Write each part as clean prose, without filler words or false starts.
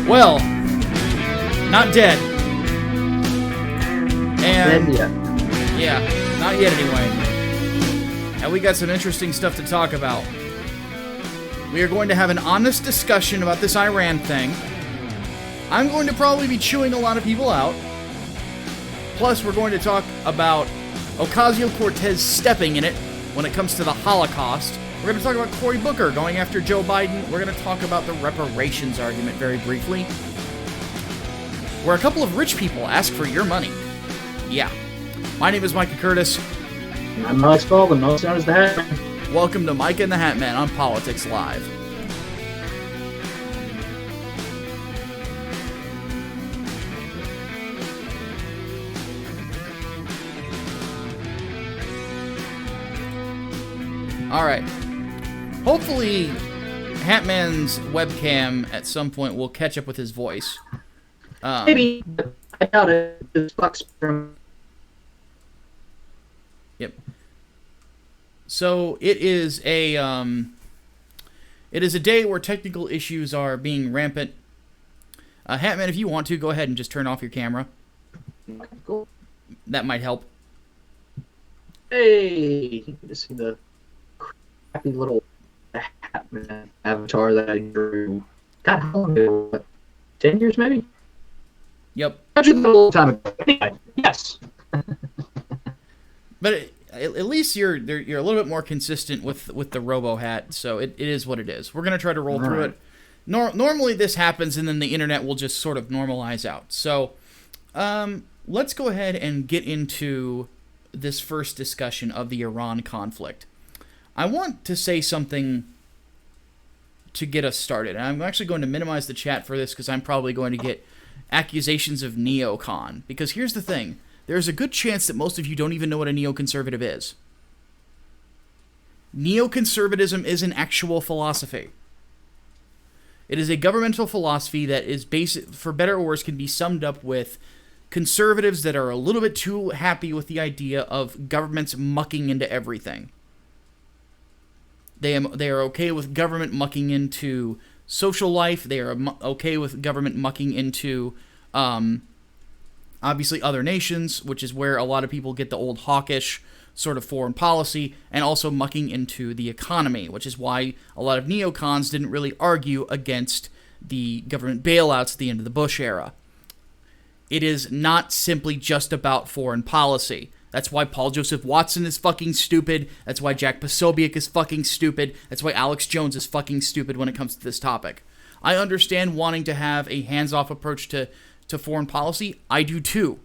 Well, not dead. And Dead yet. yeah, not yet anyway. And we got some interesting stuff to talk about. We are going to have an honest discussion about this Iran thing. I'm going to probably be chewing a lot of people out. Plus, we're going to talk about Ocasio-Cortez stepping in it when it comes to the Holocaust. We're going to talk about Cory Booker going after Joe Biden. We're going to talk about the reparations argument very briefly, where a couple of rich people ask for your money. Yeah. My name is Micah Curtis. I'm Alex Baldwin, also known as The Hatman. Welcome to Micah and The Hatman on Politics Live. Alright. Hopefully, Hatman's webcam at some point will catch up with his voice. Maybe, but I doubt it. This fucks from... Yep. So it is a day where technical issues are being rampant. Hatman, if you want to, go ahead and just turn off your camera. Cool. That might help. Hey, you can see the crappy little Hatman avatar that I drew. God, how long ago? What, 10 years maybe? Yep. Actually, a long time ago. Anyway, yes. But at least you're a little bit more consistent with the Robo hat, so it is what it is. We're gonna try to roll through it. Normally this happens, and then the internet will just sort of normalize out. So let's go ahead and get into this first discussion of the Iran conflict. I want to say something to get us started, and I'm actually going to minimize the chat for this because I'm probably going to get accusations of neocon. Because here's the thing. There's a good chance that most of you don't even know what a neoconservative is. Neoconservatism is an actual philosophy. It is a governmental philosophy that is basic, for better or worse, can be summed up with conservatives that are a little bit too happy with the idea of governments mucking into everything. They are okay with government mucking into social life. They are okay with government mucking into obviously other nations, which is where a lot of people get the old hawkish sort of foreign policy, and also mucking into the economy, which is why a lot of neocons didn't really argue against the government bailouts at the end of the Bush era. It is not simply just about foreign policy. That's why Paul Joseph Watson is fucking stupid. That's why Jack Posobiec is fucking stupid. That's why Alex Jones is fucking stupid when it comes to this topic. I understand wanting to have a hands-off approach to foreign policy. I do too.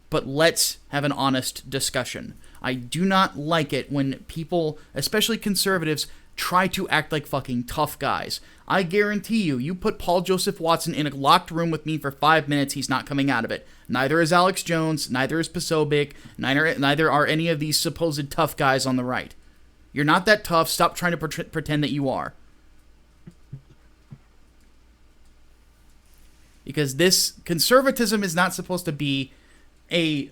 But let's have an honest discussion. I do not like it when people, especially conservatives, try to act like fucking tough guys. I guarantee you put Paul Joseph Watson in a locked room with me for 5 minutes, he's not coming out of it. Neither is Alex Jones, neither is Posobiec, neither are any of these supposed tough guys on the right. You're not that tough, stop trying to pretend that you are. Because this conservatism is not supposed to be a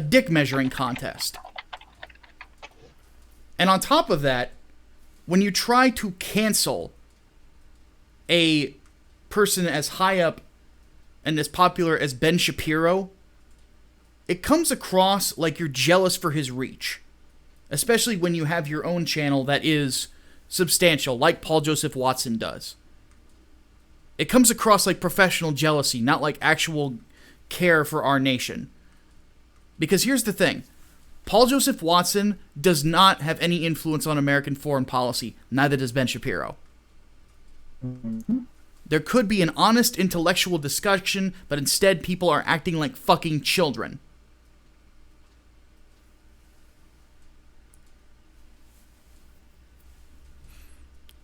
dick measuring contest. And on top of that, when you try to cancel a person as high up and as popular as Ben Shapiro, it comes across like you're jealous for his reach. Especially when you have your own channel that is substantial, like Paul Joseph Watson does. It comes across like professional jealousy, not like actual care for our nation. Because here's the thing. Paul Joseph Watson does not have any influence on American foreign policy. Neither does Ben Shapiro. Mm-hmm. There could be an honest intellectual discussion, but instead people are acting like fucking children.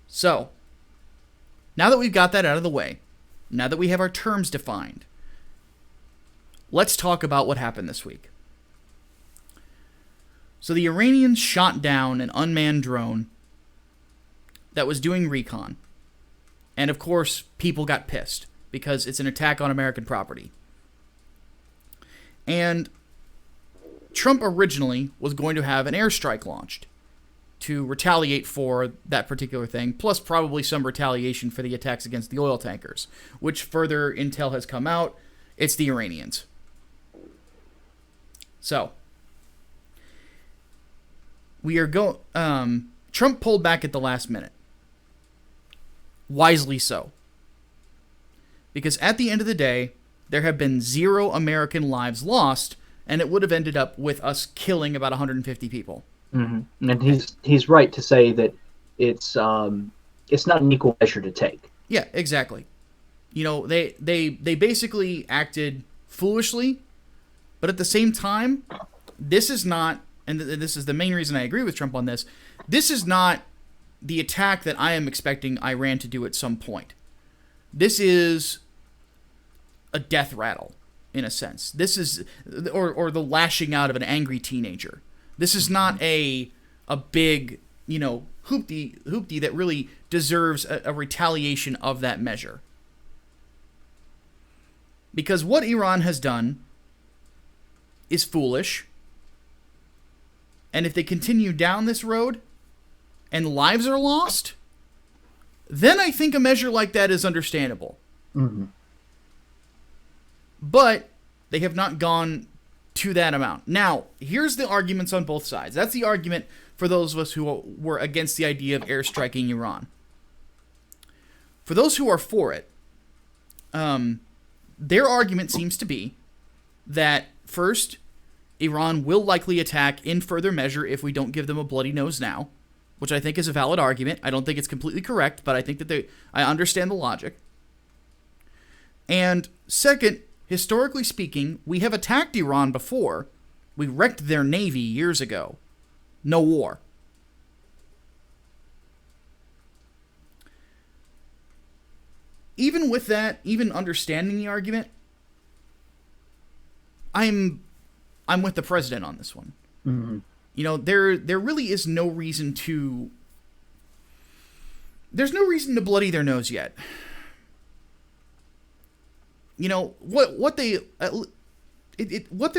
So, now that we've got that out of the way, now that we have our terms defined, let's talk about what happened this week. So the Iranians shot down an unmanned drone that was doing recon. And of course, people got pissed because it's an attack on American property. And Trump originally was going to have an airstrike launched. to retaliate for that particular thing, plus probably some retaliation for the attacks against the oil tankers, which further intel has come out. It's the Iranians. So, we are Trump pulled back at the last minute. Wisely so. Because at the end of the day, there have been 0 American lives lost, and it would have ended up with us killing about 150 people. Mm-hmm. And he's right to say that it's not an equal measure to take. Yeah, exactly. You know, they basically acted foolishly, but at the same time, this is not, and this is the main reason I agree with Trump on this, this is not the attack that I am expecting Iran to do at some point. This is a death rattle, in a sense. This is, or the lashing out of an angry teenager. This is not a big, hoopty that really deserves a retaliation of that measure. Because what Iran has done is foolish. And if they continue down this road and lives are lost, then I think a measure like that is understandable. Mm-hmm. But they have not gone to that amount. Now, here's the arguments on both sides. That's the argument for those of us who were against the idea of airstriking Iran. For those who are for it, their argument seems to be that, first, Iran will likely attack in further measure if we don't give them a bloody nose now, which I think is a valid argument. I don't think it's completely correct, but I think that I understand the logic. And second, historically speaking, we have attacked Iran before. We wrecked their navy years ago. No war. Even with that, even understanding the argument, I'm with the president on this one. Mm-hmm. You know, there really is no reason to... There's no reason to bloody their nose yet. You know, what they're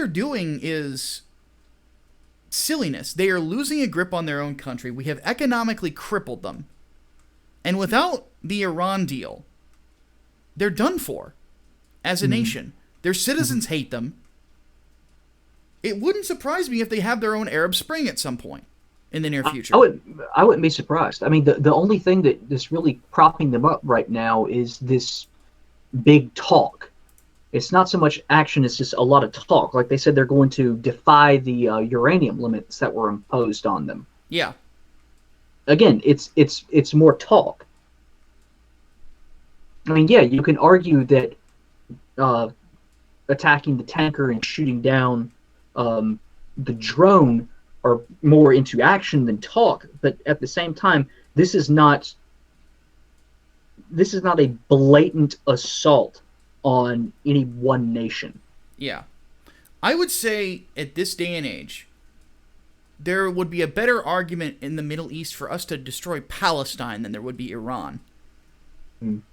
doing is silliness. They are losing a grip on their own country. We have economically crippled them. And without the Iran deal, they're done for as a nation. Their citizens hate them. It wouldn't surprise me if they have their own Arab Spring at some point in the near future. I wouldn't be surprised. I mean, the only thing that's really propping them up right now is this big talk. It's not so much action, it's just a lot of talk. Like they said, they're going to defy the uranium limits that were imposed on them. Yeah. Again, it's more talk. I mean, yeah, you can argue that attacking the tanker and shooting down the drone are more into action than talk, but at the same time, this is not a blatant assault on any one nation. Yeah. I would say at this day and age, there would be a better argument in the Middle East for us to destroy Palestine than there would be Iran.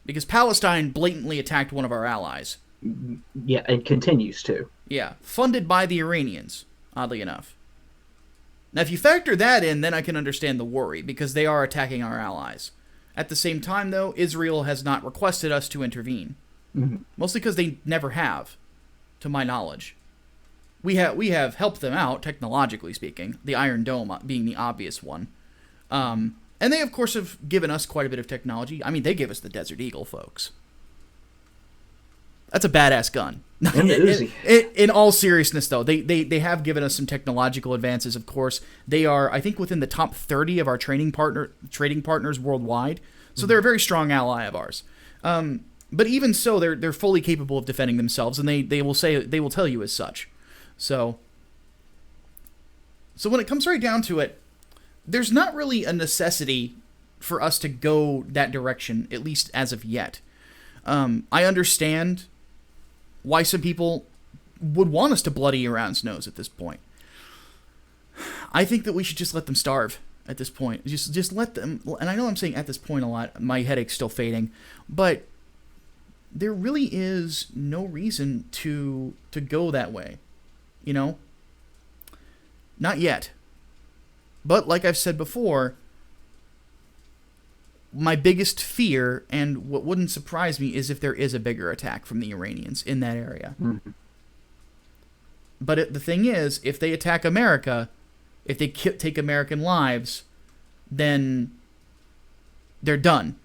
Because Palestine blatantly attacked one of our allies. Yeah, and continues to. Yeah, funded by the Iranians, oddly enough. Now, if you factor that in, then I can understand the worry, because they are attacking our allies. At the same time, though, Israel has not requested us to intervene. Mm-hmm. Mostly because they never have, to my knowledge. We have helped them out, technologically speaking, the Iron Dome being the obvious one. And they, of course, have given us quite a bit of technology. I mean, they gave us the Desert Eagle, folks. That's a badass gun. In all seriousness, though, they have given us some technological advances, of course. They are, I think, within the top 30 of our trading partners worldwide. So they're a very strong ally of ours. But even so, they're fully capable of defending themselves, and they will tell you as such. So when it comes right down to it, there's not really a necessity for us to go that direction, at least as of yet. I understand why some people would want us to bloody Iran's nose at this point. I think that we should just let them starve at this point. Just let them, and I know I'm saying at this point a lot, my headache's still fading, but there really is no reason to go that way, you know? Not yet. But like I've said before, my biggest fear, and what wouldn't surprise me, is if there is a bigger attack from the Iranians in that area. Mm-hmm. But the thing is, if they attack America, if they take American lives, then they're done.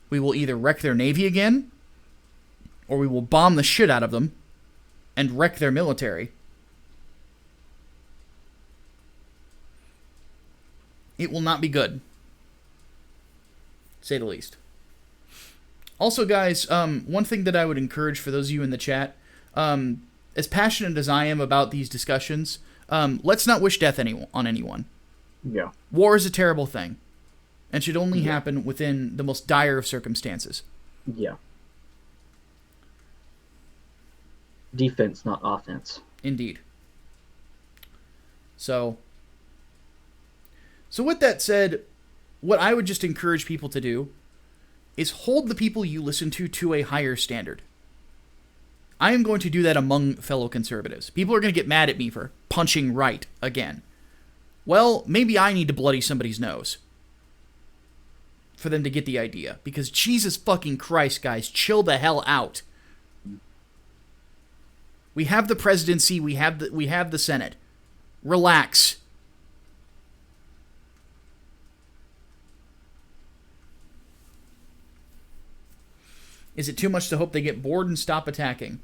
We will either wreck their navy again, or we will bomb the shit out of them and wreck their military. It will not be good, to say the least. Also, guys, one thing that I would encourage for those of you in the chat, as passionate as I am about these discussions, let's not wish death on anyone. Yeah. War is a terrible thing, and should only happen within the most dire of circumstances. Yeah. Defense, not offense. Indeed. So with that said, what I would just encourage people to do is hold the people you listen to a higher standard. I am going to do that among fellow conservatives. People are going to get mad at me for punching right again. Well, maybe I need to bloody somebody's nose for them to get the idea. Because Jesus fucking Christ, guys, chill the hell out. We have the presidency, we have the Senate. Relax. Is it too much to hope they get bored and stop attacking?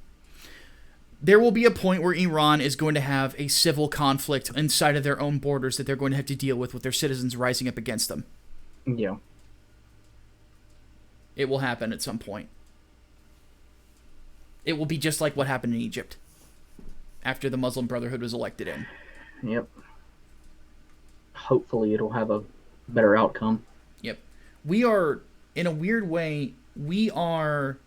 There will be a point where Iran is going to have a civil conflict inside of their own borders that they're going to have to deal with their citizens rising up against them. Yeah. It will happen at some point. It will be just like what happened in Egypt after the Muslim Brotherhood was elected in. Yep. Hopefully it'll have a better outcome. Yep. We are, in a weird way, we are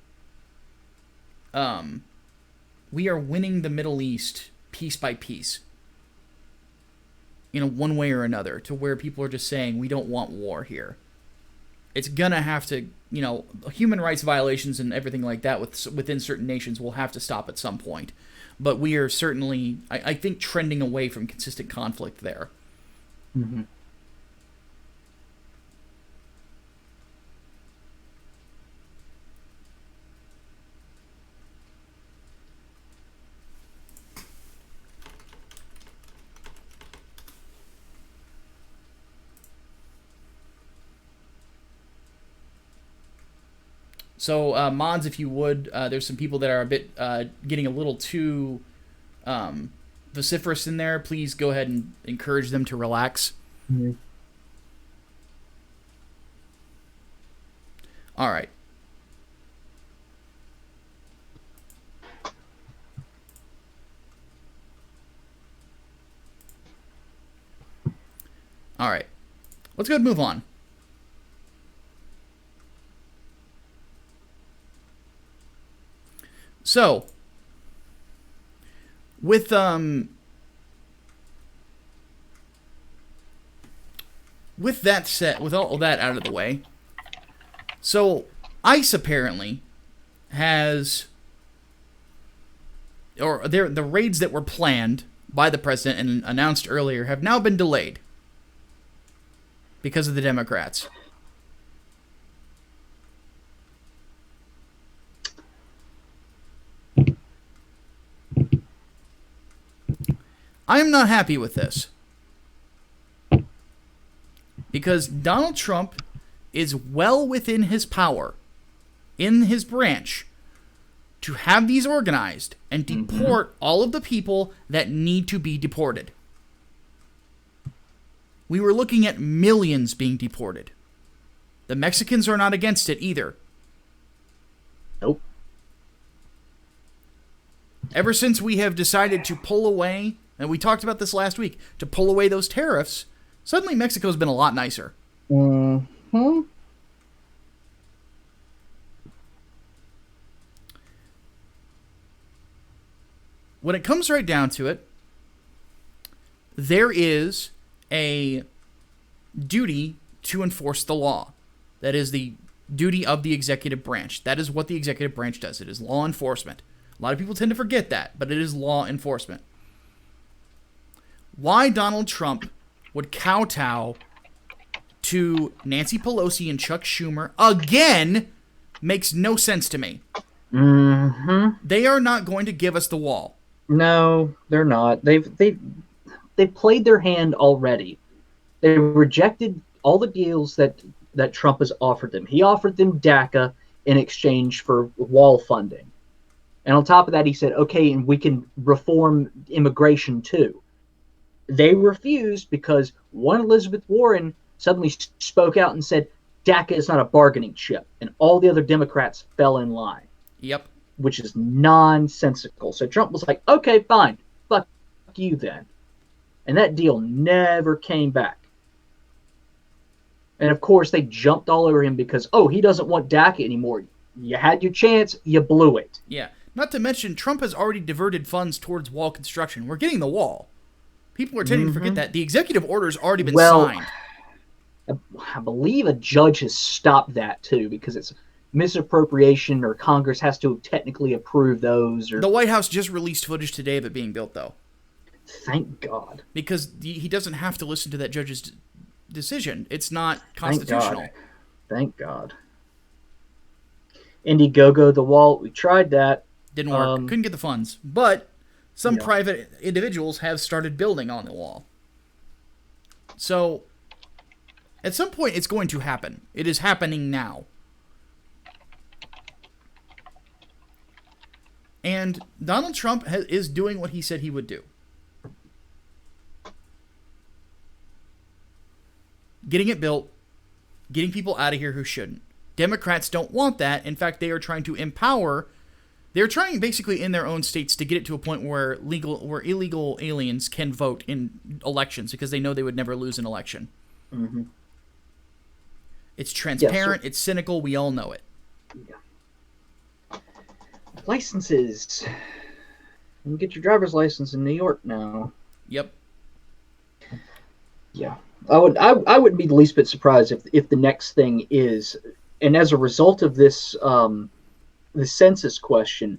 winning the Middle East piece by piece. One way or another, to where people are just saying, we don't want war here. It's gonna have to, human rights violations and everything like that within certain nations will have to stop at some point. But we are certainly, I think, trending away from consistent conflict there. Mm-hmm. So, mods, if you would, there's some people that are a bit getting a little too vociferous in there. Please go ahead and encourage them to relax. Mm-hmm. All right. All right. Let's go ahead and move on. So, with that set, with all that out of the way, so ICE apparently has, or the raids that were planned by the president and announced earlier have now been delayed because of the Democrats. I am not happy with this. Because Donald Trump is well within his power, in his branch, to have these organized and deport all of the people that need to be deported. We were looking at millions being deported. The Mexicans are not against it either. Nope. Ever since we have decided to pull away, and we talked about this last week, to pull away those tariffs, suddenly Mexico's been a lot nicer. Mm-hmm. When it comes right down to it, there is a duty to enforce the law. That is the duty of the executive branch. That is what the executive branch does. It is law enforcement. A lot of people tend to forget that, but it is law enforcement. Why Donald Trump would kowtow to Nancy Pelosi and Chuck Schumer again makes no sense to me. Mm-hmm. They are not going to give us the wall. No, they're not. They've played their hand already. They rejected all the deals that Trump has offered them. He offered them DACA in exchange for wall funding. And on top of that, he said, okay, and we can reform immigration too. They refused because one Elizabeth Warren suddenly spoke out and said, DACA is not a bargaining chip. And all the other Democrats fell in line. Yep. Which is nonsensical. So Trump was like, okay, fine. Fuck you then. And that deal never came back. And of course, they jumped all over him because, oh, he doesn't want DACA anymore. You had your chance, you blew it. Yeah. Not to mention, Trump has already diverted funds towards wall construction. We're getting the wall. People are tending to forget that. The executive order's already been signed. I believe a judge has stopped that, too, because it's misappropriation, or Congress has to technically approve those. Or... The White House just released footage today of it being built, though. Thank God. Because he doesn't have to listen to that judge's decision. It's not constitutional. Thank God. Indiegogo, the wall, we tried that. Didn't work. Couldn't get the funds. But some private individuals have started building on the wall. So, at some point, it's going to happen. It is happening now. And Donald Trump is doing what he said he would do. Getting it built, getting people out of here who shouldn't. Democrats don't want that. In fact, they are trying to empower. They're trying basically in their own states to get it to a point where illegal aliens can vote in elections because they know they would never lose an election. Mm-hmm. It's transparent. It's cynical. We all know it. Yeah. Licenses. You can get your driver's license in New York now. Yep. Yeah. I wouldn't be the least bit surprised if the next thing is, and as a result of this the census question,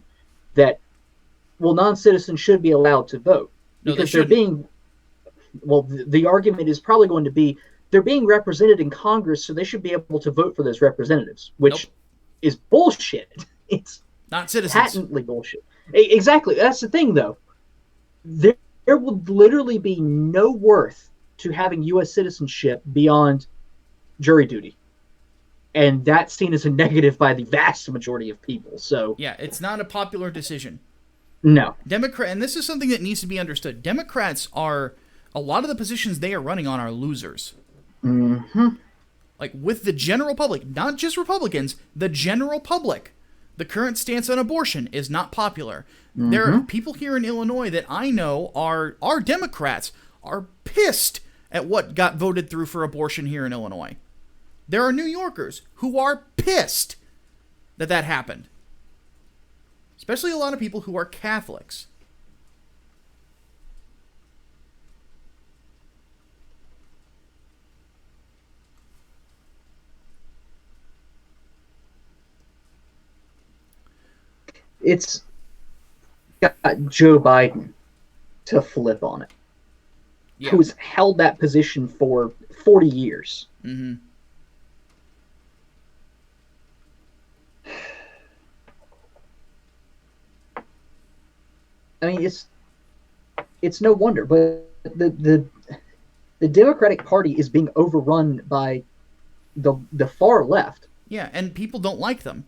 that non-citizens should be allowed to vote because they're being, the argument is probably going to be they're being represented in Congress, so they should be able to vote for those representatives, which is bullshit. It's not citizens. Patently bullshit. Exactly. That's the thing, though. There will literally be no worth to having U.S. citizenship beyond jury duty. And that's seen as a negative by the vast majority of people. So yeah, it's not a popular decision. No. And this is something that needs to be understood. Democrats are, a lot of the positions they are running on are losers. Mm-hmm. Like with the general public, not just Republicans, the general public. The current stance on abortion is not popular. Mm-hmm. There are people here in Illinois that I know are Democrats, are pissed at what got voted through for abortion here in Illinois. There are New Yorkers who are pissed that happened. Especially a lot of people who are Catholics. It's got Joe Biden to flip on it. Yeah. Who's held that position for 40 years. Mm-hmm. I mean, it's no wonder, but the Democratic Party is being overrun by the far left. Yeah, and people don't like them.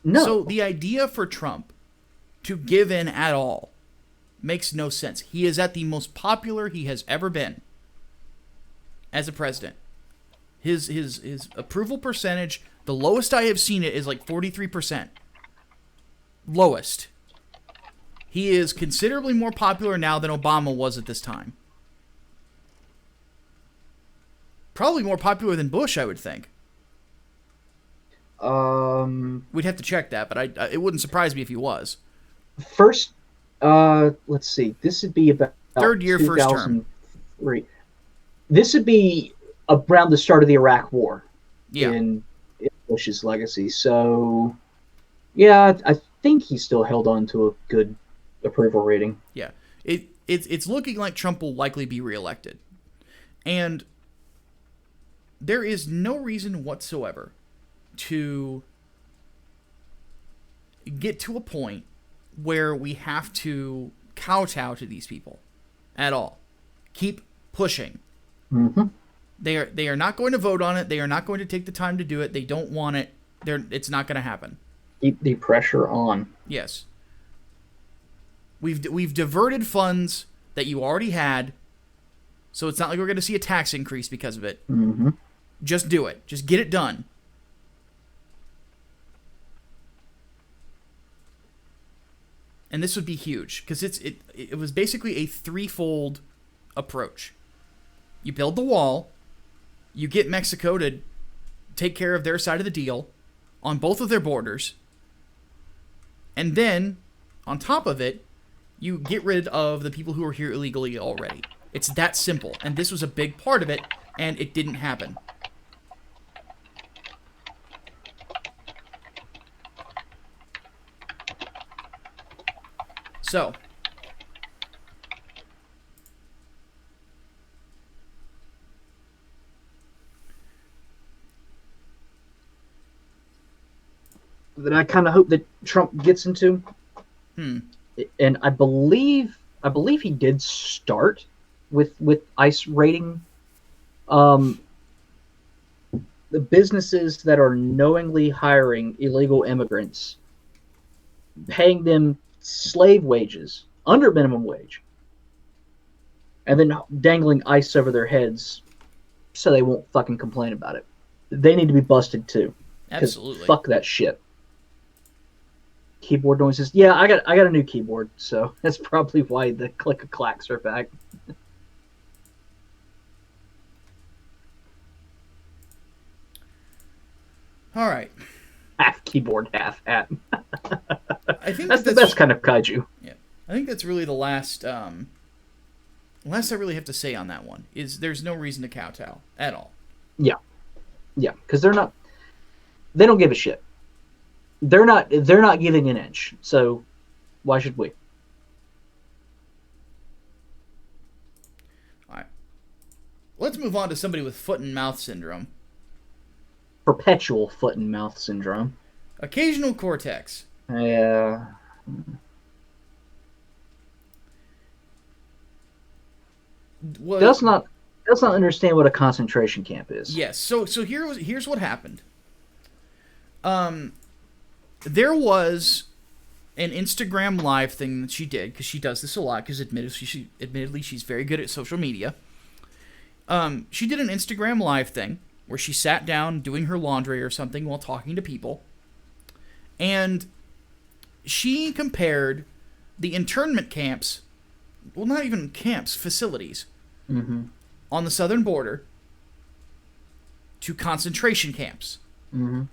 No. So the idea for Trump to give in at all makes no sense. He is at the most popular he has ever been as a president. His approval percentage, the lowest I have seen it is like 43%. Lowest. He is considerably more popular now than Obama was at this time. Probably more popular than Bush, I would think. We'd have to check that, but it wouldn't surprise me if he was. First, let's see. This would be about third year, first term. This would be around the start of the Iraq War. Yeah. In Bush's legacy. So, yeah, I think he still held on to a good approval rating. Yeah. It's looking like Trump will likely be reelected. And there is no reason whatsoever to get to a point where we have to kowtow to these people at all. Keep pushing. Mm-hmm. They are not going to vote on it. They are not going to take the time to do it. They don't want it. It's not going to happen. Keep the pressure on. Yes. We've diverted funds that you already had, so it's not like we're going to see a tax increase because of it. Mm-hmm. Just do it. Just get it done. And this would be huge because it was basically a threefold approach. You build the wall, you get Mexico to take care of their side of the deal on both of their borders, and then on top of it, you get rid of the people who are here illegally already. It's that simple, and this was a big part of it, and it didn't happen. So, that I kind of hope that Trump gets into. And I believe he did start with ICE raiding the businesses that are knowingly hiring illegal immigrants, paying them slave wages under minimum wage, and then dangling ICE over their heads so they won't fucking complain about it. They need to be busted too. absolutely. Fuck that shit. Keyboard noises. Yeah, I got a new keyboard, so that's probably why the click-a-clacks are back. All right. Half keyboard, half hat. I think that's the best kind of kaiju. Yeah, I think that's really the last I really have to say on that one is there's no reason to kowtow at all. Yeah, because they don't give a shit. They're not giving an inch. So why should we? All right. Let's move on to somebody with foot and mouth syndrome. Perpetual foot and mouth syndrome. Occasional cortex. Yeah. Does not understand what a concentration camp is. Yes. So here's what happened. There was an Instagram live thing that she did because she does this a lot because admittedly she's very good at social media. She did an Instagram live thing where she sat down doing her laundry or something while talking to people, and she compared the internment camps, well, not even camps, facilities, on the southern border to concentration camps. Mm-hmm.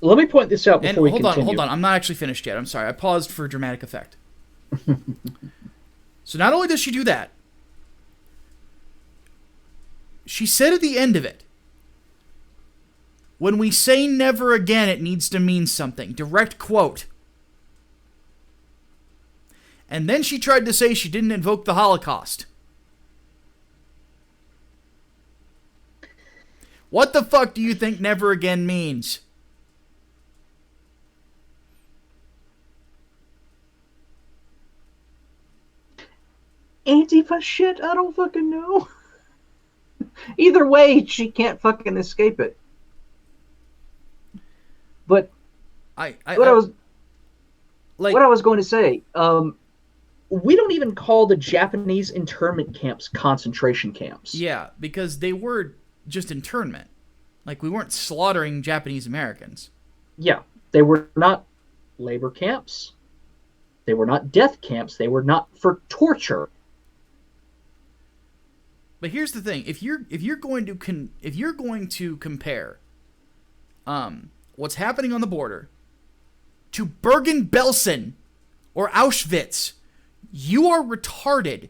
Let me point this out before we continue. Hold on. I'm not actually finished yet. I'm sorry. I paused for dramatic effect. So not only does she do that, she said at the end of it, when we say never again, it needs to mean something. Direct quote. And then she tried to say she didn't invoke the Holocaust. What the fuck do you think never again means? Antifa shit? I don't fucking know. Either way, she can't fucking escape it. But what I was going to say, we don't even call the Japanese internment camps concentration camps. Yeah, because they were just internment. Like, we weren't slaughtering Japanese Americans. Yeah, they were not labor camps. They were not death camps. They were not for torture. But here's the thing: if you're going to compare, what's happening on the border to Bergen-Belsen or Auschwitz, you are retarded.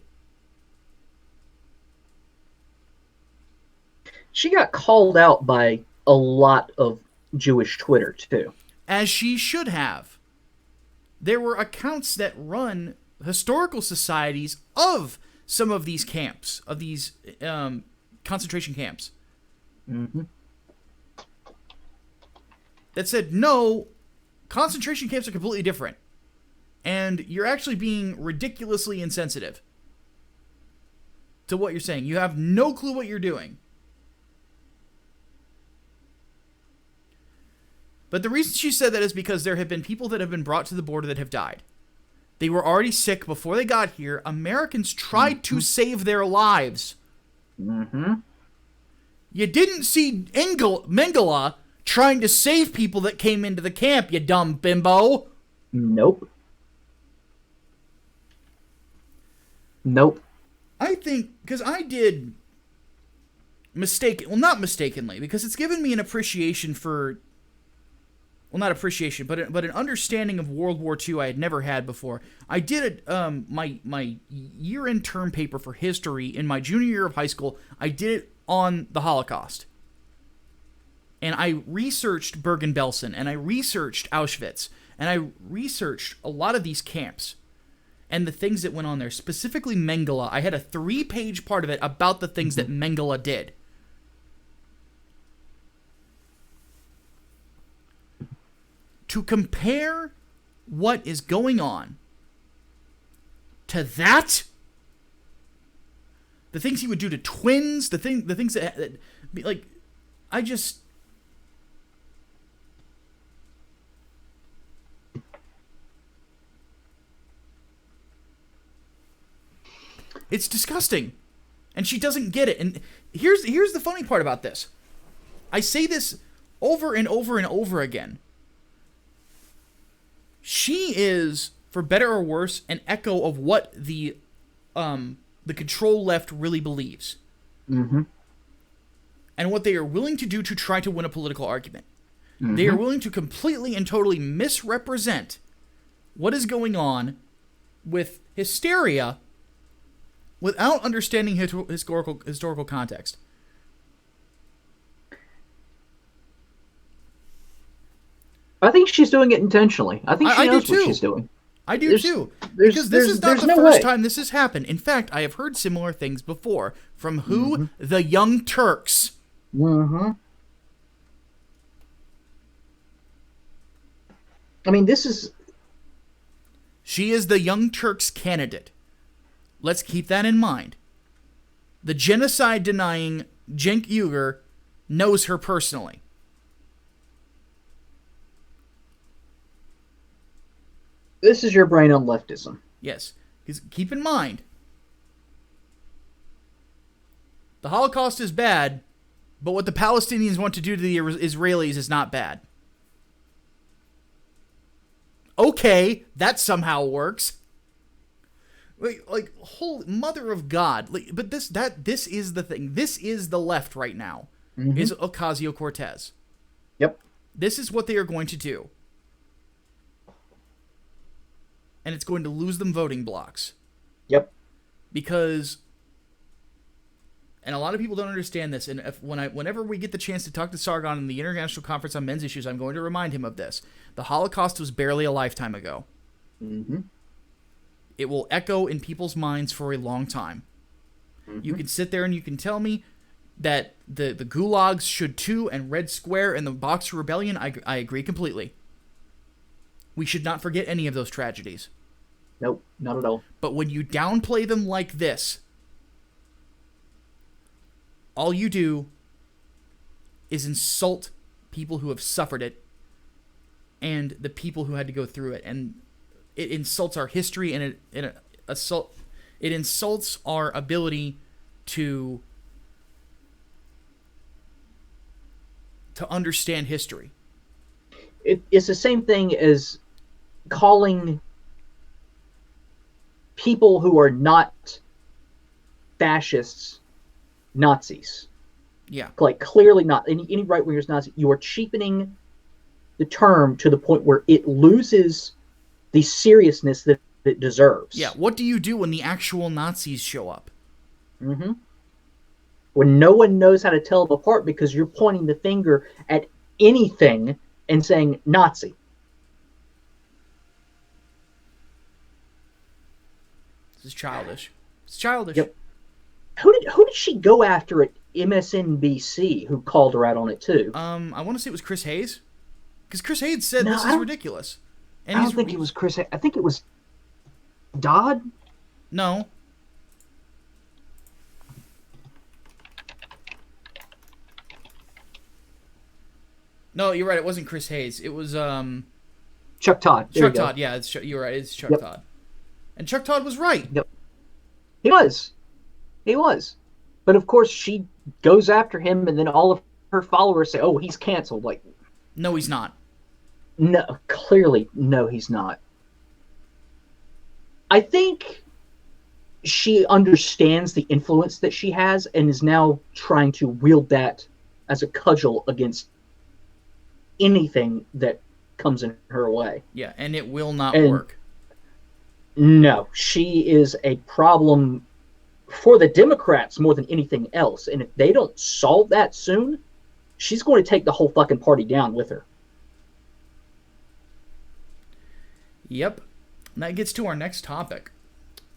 She got called out by a lot of Jewish Twitter too, as she should have. There were accounts that run historical societies of some of these camps, of these concentration camps. Mm-hmm. That said, no, concentration camps are completely different. And you're actually being ridiculously insensitive to what you're saying. You have no clue what you're doing. But the reason she said that is because there have been people that have been brought to the border that have died. They were already sick before they got here. Americans tried to save their lives. Mm-hmm. You didn't see Mengele trying to save people that came into the camp, you dumb bimbo. Nope. Nope. I think, because I did not mistakenly, because it's given me an appreciation for, well, not appreciation, but an understanding of World War II I had never had before. I did my year-end term paper for history in my junior year of high school. I did it on the Holocaust. And I researched Bergen-Belsen, and I researched Auschwitz, and I researched a lot of these camps and the things that went on there, specifically Mengele. I had a 3-page part of it about the things that Mengele did. To compare what is going on to that, the things he would do to twins, the things that like, I just... It's disgusting. And she doesn't get it. And here's the funny part about this. I say this over and over and over again. She is, for better or worse, an echo of what the control left really believes. Mm-hmm. And what they are willing to do to try to win a political argument. Mm-hmm. They are willing to completely and totally misrepresent what is going on with hysteria without understanding historical context. I think she's doing it intentionally. I think she knows what she's doing. I do too. Because this is not the first time this has happened. In fact, I have heard similar things before. From who? Mm-hmm. The Young Turks. Mm-hmm. I mean, this is... She is the Young Turks candidate. Let's keep that in mind. The genocide-denying Cenk Uygur knows her personally. This is your brain on leftism. Yes. Because keep in mind, the Holocaust is bad, but what the Palestinians want to do to the Israelis is not bad. Okay, that somehow works. Like, holy mother of God! But this is the thing. This is the left right now. Mm-hmm. Is Ocasio-Cortez. Yep. This is what they are going to do, and it's going to lose them voting blocks. Yep. Because, and a lot of people don't understand this. And whenever we get the chance to talk to Sargon in the International Conference on Men's Issues, I'm going to remind him of this. The Holocaust was barely a lifetime ago. Mm-hmm. It will echo in people's minds for a long time. Mm-hmm. You can sit there and you can tell me that the gulags should too, and Red Square and the Boxer Rebellion, I agree completely. We should not forget any of those tragedies. Nope, not at all. But when you downplay them like this, all you do is insult people who have suffered it and the people who had to go through it. And it insults our history, and it insults our ability to understand history. It's the same thing as calling people who are not fascists Nazis. Yeah. Like, clearly not. Any right-wingers Nazi. You are cheapening the term to the point where it loses the seriousness that it deserves. Yeah, what do you do when the actual Nazis show up? Mm-hmm. When no one knows how to tell them apart because you're pointing the finger at anything and saying Nazi. This is childish. It's childish. Yep. Who did she go after at MSNBC who called her out on it too? I want to say it was Chris Hayes, because Chris Hayes said No, this is ridiculous. And I don't think it was Chris. I think it was Dodd. No. No, you're right. It wasn't Chris Hayes. It was Chuck Todd. Chuck Todd. Yeah, you're right. It's Chuck Todd. And Chuck Todd was right. Yep. He was. He was. But of course, she goes after him, and then all of her followers say, "Oh, he's canceled." Like, no, he's not. No, clearly, no, he's not. I think she understands the influence that she has and is now trying to wield that as a cudgel against anything that comes in her way. Yeah, and it will not work. No, she is a problem for the Democrats more than anything else. And if they don't solve that soon, she's going to take the whole fucking party down with her. Yep. And that gets to our next topic.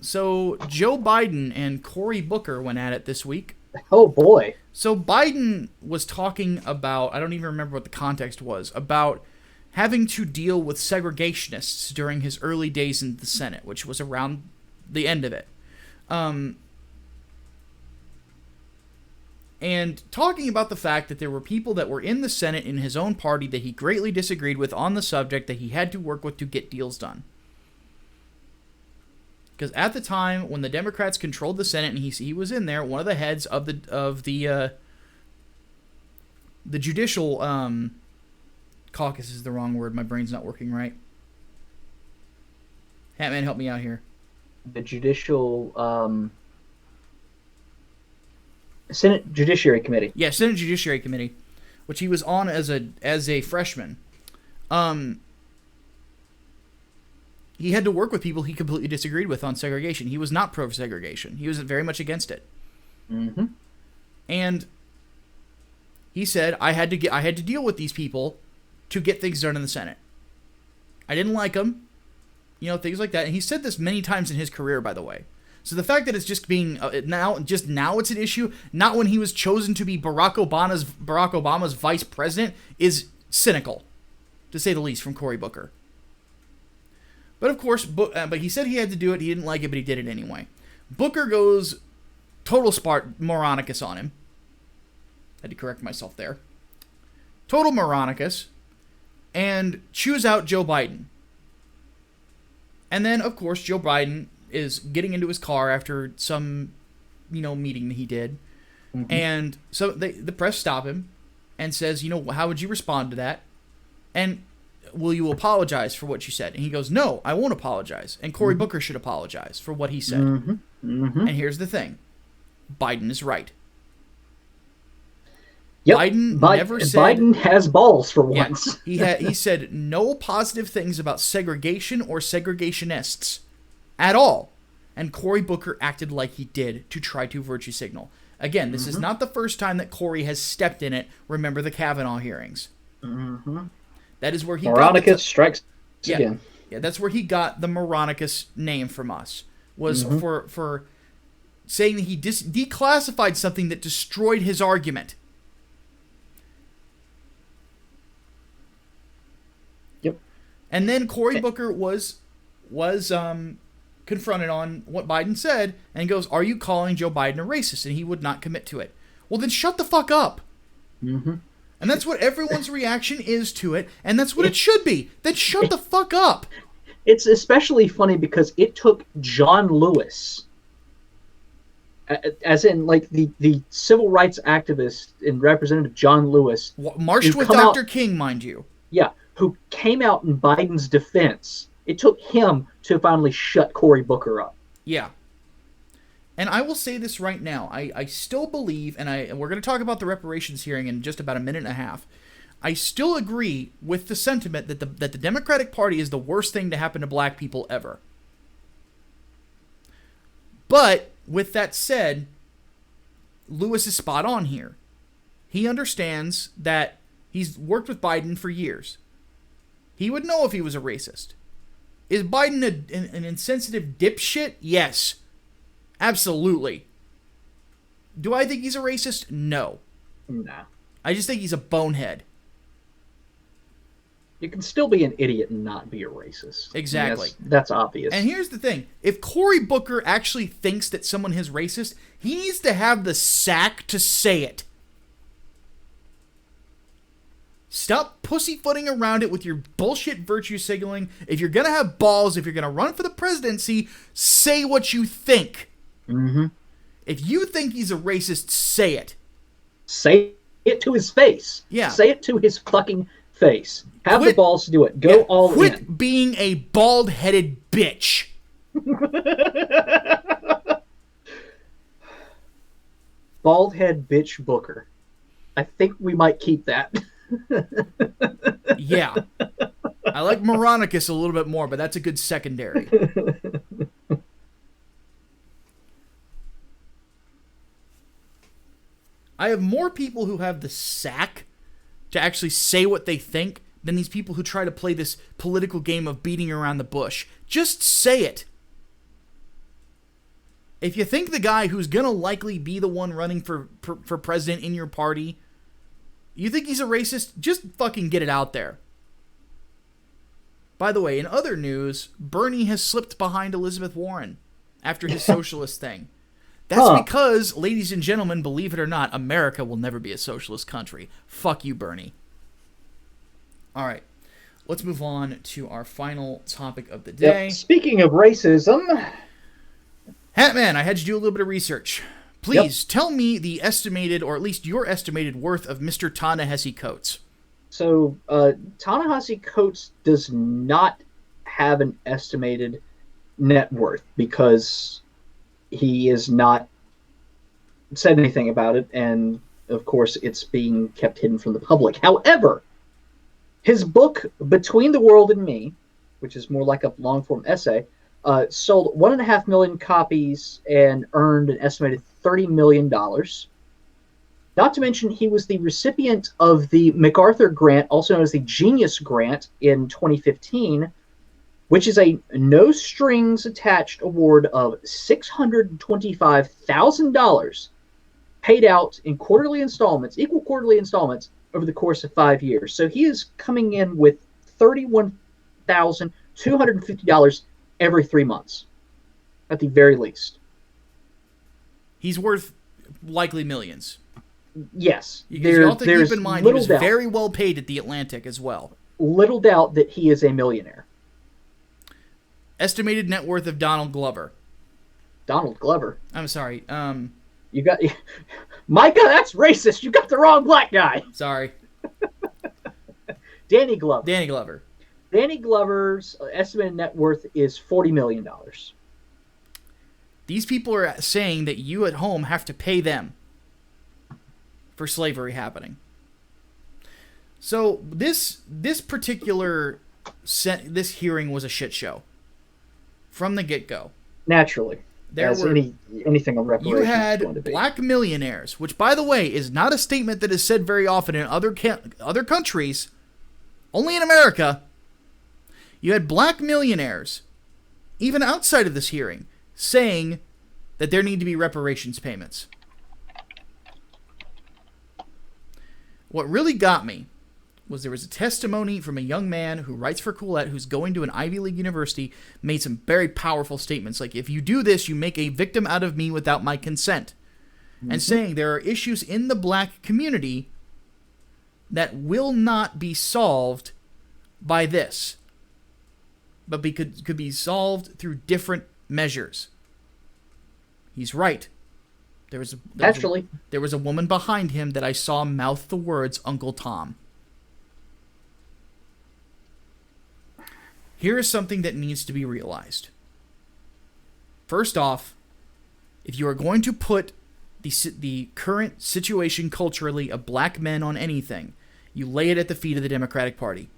So, Joe Biden and Cory Booker went at it this week. Oh, boy. So, Biden was talking about, I don't even remember what the context was, about having to deal with segregationists during his early days in the Senate, which was around the end of it. And talking about the fact that there were people that were in the Senate in his own party that he greatly disagreed with on the subject that he had to work with to get deals done. Because at the time when the Democrats controlled the Senate and he was in there, one of the heads of the judicial caucus is the wrong word. My brain's not working right. Hatman, help me out here. The judicial Senate Judiciary Committee. Yeah, Senate Judiciary Committee, which he was on as a freshman. He had to work with people he completely disagreed with on segregation. He was not pro-segregation. He was very much against it. Mm-hmm. And he said, I had to deal with these people to get things done in the Senate. I didn't like them, things like that. And he said this many times in his career, by the way. So the fact that it's just being now it's an issue, not when he was chosen to be Barack Obama's vice president, is cynical, to say the least, from Cory Booker. But of course, but he said he had to do it. He didn't like it, but he did it anyway. Booker goes total Moronicus on him. Had to correct myself there. Total Moronicus, and chews out Joe Biden. And then, of course, Joe Biden is getting into his car after some, meeting that he did. Mm-hmm. And so the press stop him and says, how would you respond to that? And will you apologize for what you said? And he goes, no, I won't apologize. And Cory Booker should apologize for what he said. Mm-hmm. Mm-hmm. And here's the thing. Biden is right. Yep. Biden has balls for once. Yeah, he said no positive things about segregation or segregationists at all. And Cory Booker acted like he did to try to virtue signal. Again, this is not the first time that Cory has stepped in it. Remember the Kavanaugh hearings. Mm-hmm. That is where he Moronicus strikes again. Yeah, that's where he got the Moronicus name from us. Was for saying that he declassified something that destroyed his argument. Yep. And then Cory Booker was confronted on what Biden said and goes, "Are you calling Joe Biden a racist?" And he would not commit to it. Well, then shut the fuck up. Mm-hmm. And that's what everyone's reaction is to it, and that's what it should be. Then shut the fuck up. It's especially funny because it took John Lewis, as in like the civil rights activist and Representative John Lewis, marched with Dr. King, mind you. Yeah, who came out in Biden's defense. It took him to finally shut Cory Booker up. Yeah. And I will say this right now. I still believe, and we're going to talk about the reparations hearing in just about a minute and a half. I still agree with the sentiment that the Democratic Party is the worst thing to happen to black people ever. But, with that said, Lewis is spot on here. He understands that he's worked with Biden for years. He would know if he was a racist. Is Biden an insensitive dipshit? Yes. Absolutely. Do I think he's a racist? No. Nah. I just think he's a bonehead. You can still be an idiot and not be a racist. Exactly. I mean, that's obvious. And here's the thing. If Cory Booker actually thinks that someone is racist, he needs to have the sack to say it. Stop pussyfooting around it with your bullshit virtue signaling. If you're going to have balls, if you're going to run for the presidency, say what you think. Mm-hmm. If you think he's a racist, say it. Say it to his face. Yeah. Say it to his fucking face. Have the balls to do it. Go all in. Quit being a bald-headed bitch. Bald head bitch Booker. I think we might keep that. Yeah. I like Moronicus a little bit more, but that's a good secondary. I have more people who have the sack to actually say what they think than these people who try to play this political game of beating around the bush. Just say it. If you think the guy who's going to likely be the one running for president in your party, you think he's a racist, just fucking get it out there. By the way, in other news, Bernie has slipped behind Elizabeth Warren after his socialist thing. That's because, ladies and gentlemen, believe it or not, America will never be a socialist country. Fuck you, Bernie. All right. Let's move on to our final topic of the day. Yep. Speaking of racism... Hatman, I had you do a little bit of research. Please tell me the estimated, or at least your estimated worth of Mr. Ta-Nehisi Coates. So, Ta-Nehisi Coates does not have an estimated net worth because he has not said anything about it, and of course it's being kept hidden from the public. However, his book, Between the World and Me, which is more like a long-form essay, sold 1.5 million copies and earned an estimated $30 million. Not to mention, he was the recipient of the MacArthur Grant, also known as the Genius Grant, in 2015, which is a no-strings-attached award of $625,000 paid out in quarterly installments, equal quarterly installments, over the course of 5 years. So he is coming in with $31,250 every 3 months, at the very least. He's worth likely millions. Yes. You have to keep in mind he was very well paid at The Atlantic as well. Little doubt that he is a millionaire. Estimated net worth of Donald Glover. Donald Glover? I'm sorry. You got... Micah, that's racist. You got the wrong black guy. Sorry. Danny Glover. Danny Glover. Danny Glover's estimated net worth is $40 million. These people are saying that you at home have to pay them for slavery happening. So this particular this hearing was a shit show from the get-go. Naturally. There as were anything on reparations. You had black millionaires, which, by the way, is not a statement that is said very often in other countries, only in America. You had black millionaires, even outside of this hearing, saying that there need to be reparations payments. What really got me was there was a testimony from a young man who writes for Coolette, who's going to an Ivy League university, made some very powerful statements like, if you do this, you make a victim out of me without my consent. Mm-hmm. And saying there are issues in the black community that will not be solved by this, but could be solved through different measures. He's right. There was a woman behind him that I saw mouth the words Uncle Tom. Here is something that needs to be realized. First off, if you are going to put the current situation culturally of black men on anything, you lay it at the feet of the Democratic Party.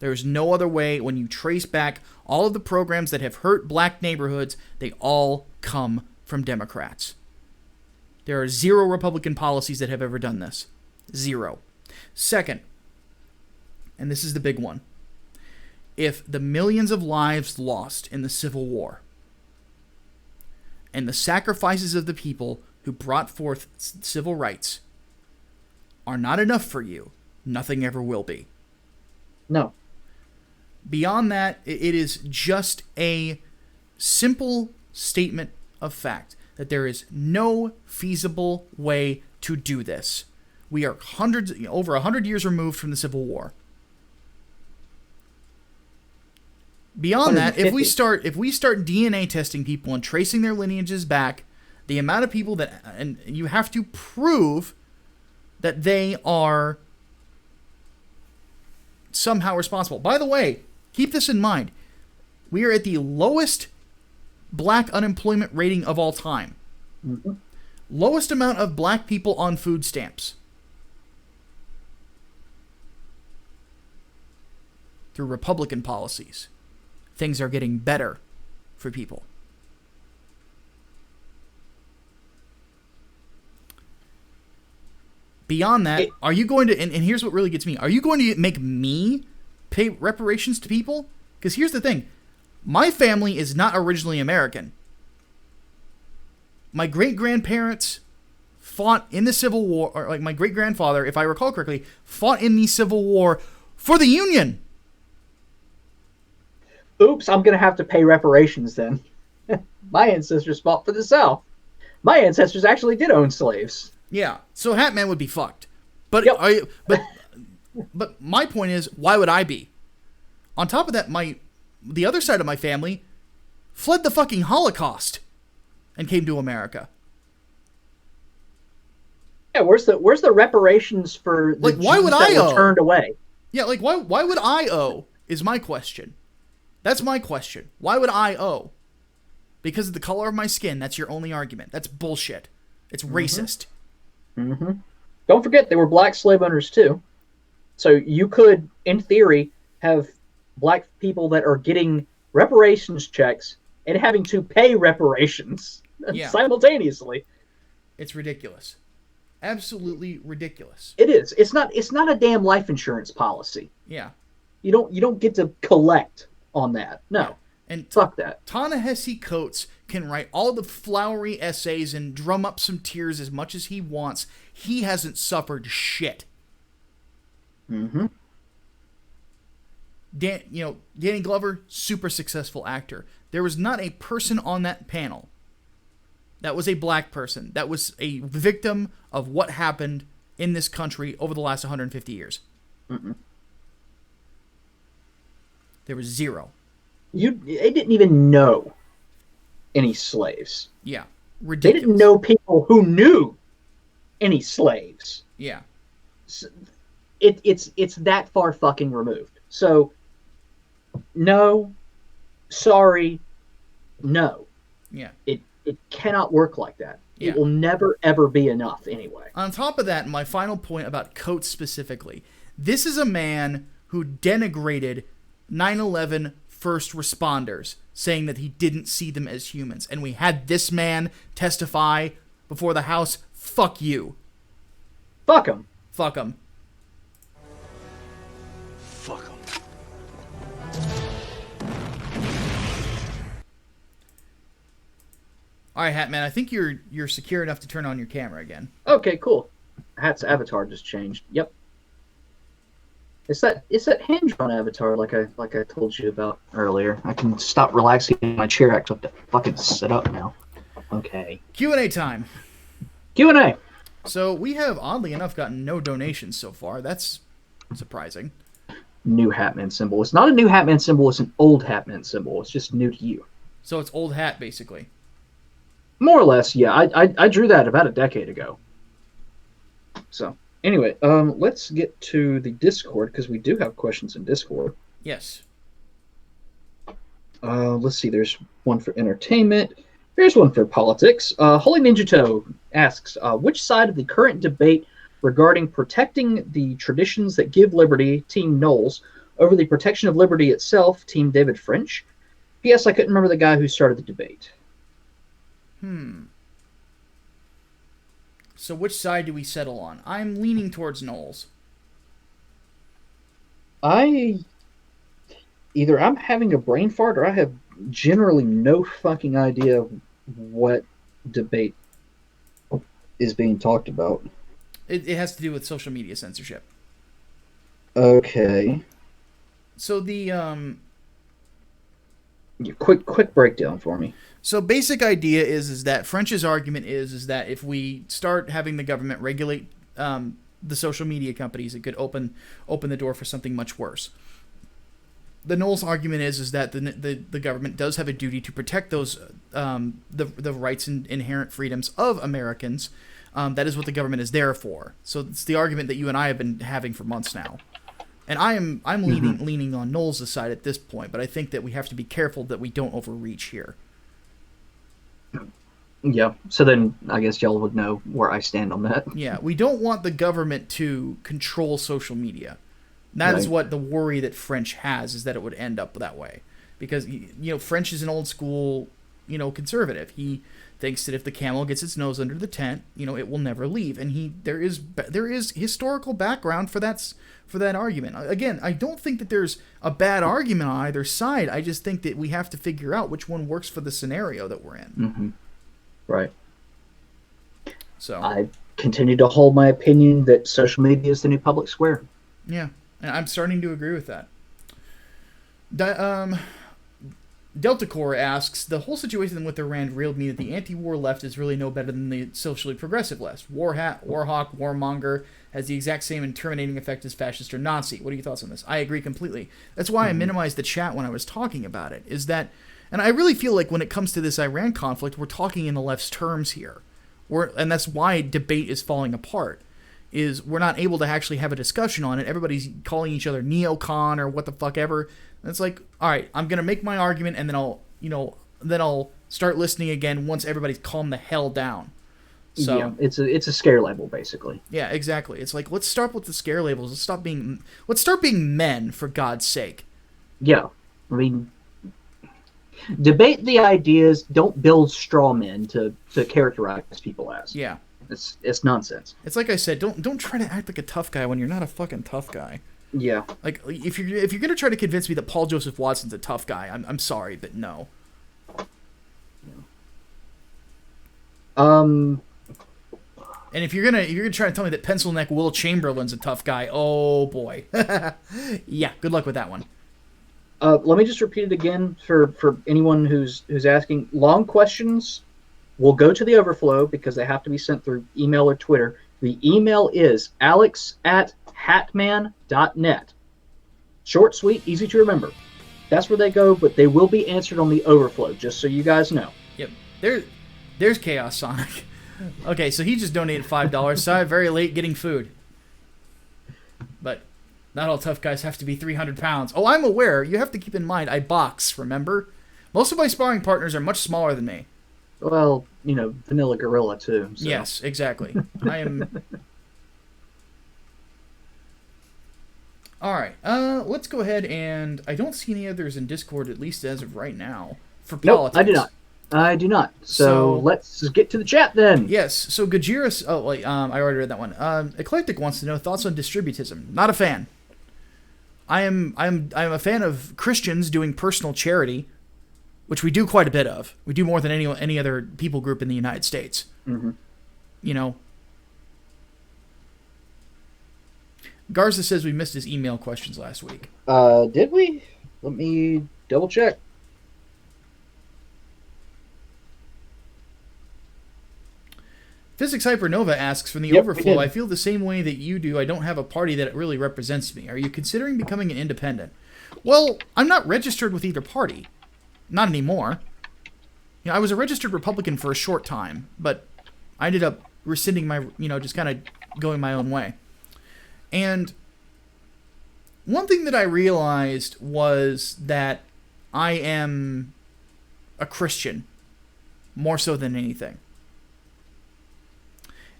There is no other way. When you trace back all of the programs that have hurt black neighborhoods, they all come from Democrats. There are 0 Republican policies that have ever done this. 0. Second, and this is the big one, if the millions of lives lost in the Civil War and the sacrifices of the people who brought forth civil rights are not enough for you, nothing ever will be. No. Beyond that, it is just a simple statement of fact that there is no feasible way to do this. We are over 100 years removed from the Civil War. Beyond that, if we start DNA testing people and tracing their lineages back, the amount of people and you have to prove that they are somehow responsible. By the way, keep this in mind. We are at the lowest black unemployment rating of all time. Mm-hmm. Lowest amount of black people on food stamps. Through Republican policies. Things are getting better for people. Beyond that, are you going to, and here's what really gets me, are you going to make me pay reparations to people? Because here's the thing. My family is not originally American. My great-grandparents fought in the Civil War, or like my great-grandfather, if I recall correctly, fought in the Civil War for the Union. Oops, I'm going to have to pay reparations then. My ancestors fought for the South. My ancestors actually did own slaves. Yeah, so Hatman would be fucked. But Yep. but my point is, why would I be? On top of that, the other side of my family fled the fucking Holocaust and came to America. Yeah, where's the reparations for the why Jews would that I were owe? turned away? Yeah, why would I owe is my question. That's my question. Why would I owe? Because of the color of my skin. That's your only argument. That's bullshit. It's racist. Mm-hmm. Don't forget, they were black slave owners too. So you could, in theory, have black people that are getting reparations checks and having to pay reparations simultaneously. It's ridiculous. Absolutely ridiculous. It is. It's not a damn life insurance policy. Yeah. You don't get to collect on that. No. Yeah. And fuck that. Ta-Nehisi Coates can write all the flowery essays and drum up some tears as much as he wants. He hasn't suffered shit. Mm-hmm. Danny Glover, super successful actor. There was not a person on that panel that was a black person that was a victim of what happened in this country over the last 150 years. Mm-mm. There was zero. They didn't even know any slaves. Yeah, ridiculous. They didn't know people who knew any slaves. Yeah. So it's that far fucking removed. So, no, sorry, no. Yeah. It cannot work like that. Yeah. It will never, ever be enough anyway. On top of that, my final point about Coates specifically, this is a man who denigrated 9/11 first responders, saying that he didn't see them as humans. And we had this man testify before the House. Fuck you. Fuck him. Fuck him. Fuck him. All right, Hatman, I think you're secure enough to turn on your camera again. Okay, cool. Hat's avatar just changed. Yep. It's that hinge on Avatar like I told you about earlier. I can stop relaxing in my chair. I have to fucking sit up now. Okay. Q&A time. Q&A. So we have, oddly enough, gotten no donations so far. That's surprising. New Hatman symbol. It's not a new Hatman symbol. It's an old Hatman symbol. It's just new to you. So it's old hat, basically. More or less, yeah. I drew that about a decade ago. So... Anyway, let's get to the Discord, because we do have questions in Discord. Yes. Let's see, there's one for entertainment. Here's one for politics. Holy Ninja Toe asks, which side of the current debate regarding protecting the traditions that give liberty, Team Knowles, over the protection of liberty itself, Team David French? P.S. I couldn't remember the guy who started the debate. So which side do we settle on? I'm leaning towards Knowles. Either I'm having a brain fart or I have generally no fucking idea What debate is being talked about? It has to do with social media censorship. Okay. So the Quick breakdown for me. so basic idea is that French's argument is that if we start having the government regulate the social media companies, it could open the door for something much worse. The Knowles argument is that the government does have a duty to protect those the rights and inherent freedoms of Americans. That is what the government is there for. So it's the argument that you and I have been having for months now. And I'm leaning on Knowles' side at this point, but I think that we have to be careful that we don't overreach here. Yeah. So then I guess y'all would know where I stand on that. Yeah, we don't want the government to control social media. That is Right. what the worry that French has, is that it would end up that way. Because, French is an old school, conservative. He thinks that if the camel gets its nose under the tent, it will never leave. And there is historical background for that argument. Again, I don't think that there's a bad argument on either side. I just think that we have to figure out which one works for the scenario that we're in. Mm-hmm. Right. So I continue to hold my opinion that social media is the new public square. yeah, and I'm starting to agree with that. Delta Core asks, the whole situation with Iran reeled me that the anti-war left is really no better than the socially progressive left. Warhawk, warmonger has the exact same terminating effect as fascist or Nazi. What are your thoughts on this? I agree completely. That's why I minimized the chat when I was talking about it, is that, and I really feel like when it comes to this Iran conflict, we're talking in the left's terms here. And that's why debate is falling apart, is we're not able to actually have a discussion on it. Everybody's calling each other neocon or what the fuck ever. And it's like, all right, I'm gonna make my argument, and then I'll start listening again once everybody's calmed the hell down. So Yeah, it's a scare label basically. yeah, exactly. It's like, let's start with the scare labels. Let's start being men, for God's sake. Yeah, I mean, debate the ideas. Don't build straw men to characterize people as. Yeah, It's nonsense. it's like I said, don't try to act like a tough guy when you're not a fucking tough guy. Yeah. Like, if you're gonna try to convince me that Paul Joseph Watson's a tough guy, I'm sorry, but no. Um. And if you're gonna try to tell me that pencil neck Will Chamberlain's a tough guy, oh boy, yeah, good luck with that one. Let me just repeat it again for anyone who's asking. Long questions will go to the overflow because they have to be sent through email or Twitter. The email is alex@hatman.net. Short, sweet, easy to remember. That's where they go, but they will be answered on the overflow, just so you guys know. Yep, there's Chaos Sonic. Okay, so he just donated $5. Sorry, very late getting food. But not all tough guys have to be 300 pounds. Oh, I'm aware. You have to keep in mind, I box, remember? Most of my sparring partners are much smaller than me. Well, Vanilla Gorilla, too. So. Yes, exactly. I am... Alright, let's go ahead and... I don't see any others in Discord, at least as of right now, for politics. Nope, I do not. So let's get to the chat then. Yes. So Gajirus. Oh, wait. I already read that one. Eclectic wants to know thoughts on distributism. Not a fan. I'm a fan of Christians doing personal charity, which we do quite a bit of. We do more than any other people group in the United States. Mm-hmm. Garza says we missed his email questions last week. Did we? Let me double check. Physics Hypernova asks, from the Yep, overflow, I feel the same way that you do. I don't have a party that really represents me. Are you considering becoming an independent? Well, I'm not registered with either party. Not anymore. I was a registered Republican for a short time, but I ended up rescinding my, just kind of going my own way. And one thing that I realized was that I am a Christian, more so than anything.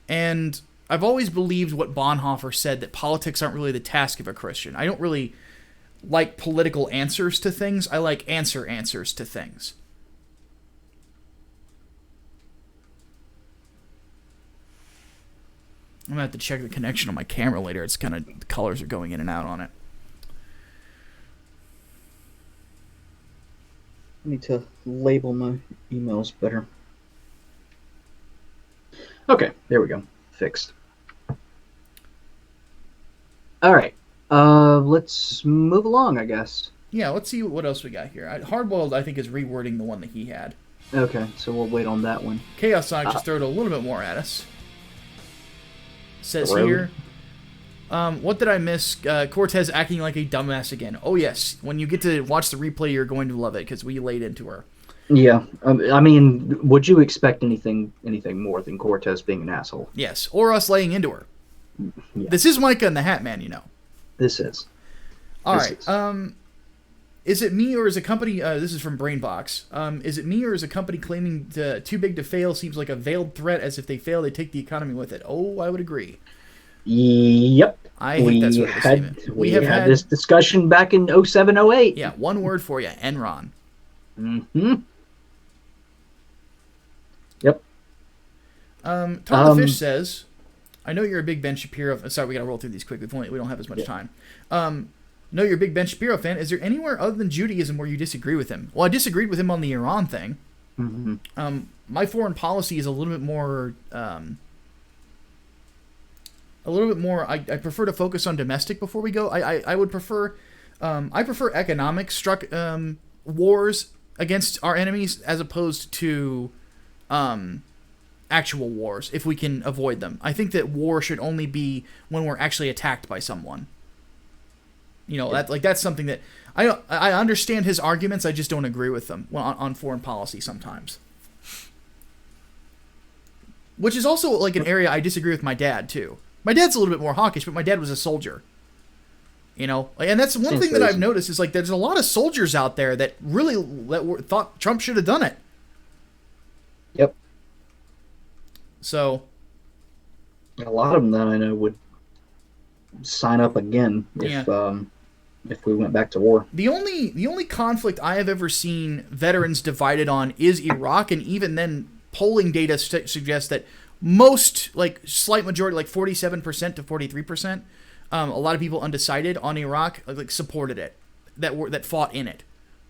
And I've always believed what Bonhoeffer said, that politics aren't really the task of a Christian. I don't really like political answers to things. I like answers to things. I'm going to have to check the connection on my camera later. It's kind of, the colors are going in and out on it. I need to label my emails better. Okay, there we go. Fixed. All right. Let's move along, I guess. Yeah, let's see what else we got here. Hardboiled, I think, is rewording the one that he had. Okay, so we'll wait on that one. Chaos Sonic just threw it a little bit more at us. Says here, what did I miss? Cortez acting like a dumbass again. Oh, yes. When you get to watch the replay, you're going to love it because we laid into her. Yeah. I mean, would you expect anything more than Cortez being an asshole? Yes, or us laying into her. Yeah. This is Micah and the Hatman, you know. This is. All right. Is it me or is a company... this is from Brainbox. Is it me or is a company claiming too big to fail seems like a veiled threat, as if they fail, they take the economy with it? Oh, I would agree. Yep. I think that's what it is. We have had this discussion back in 07, 08. Yeah, one word for you. Enron. Mm-hmm. Yep. Tom the Fish says... I know you're a big Ben Shapiro... Sorry, we got to roll through these quick. We don't have as much time. Know you're a big Ben Shapiro fan. Is there anywhere other than Judaism where you disagree with him? Well, I disagreed with him on the Iran thing. Mm-hmm. My foreign policy is a little bit more... I prefer to focus on domestic before we go. I would prefer... I prefer economic wars against our enemies as opposed to... actual wars, if we can avoid them. I think that war should only be when we're actually attacked by someone. You know, that's something that I understand his arguments. I just don't agree with them on foreign policy sometimes. Which is also like an area I disagree with my dad too. My dad's a little bit more hawkish, but my dad was a soldier. You know, and that's one thing that I've noticed is like there's a lot of soldiers out there that really thought Trump should have done it. Yep. So, a lot of them that I know would sign up again if we went back to war. The only conflict I have ever seen veterans divided on is Iraq, and even then, polling data suggests that most, like slight majority, like 47% to 43%, a lot of people undecided on Iraq, like supported it, that fought in it.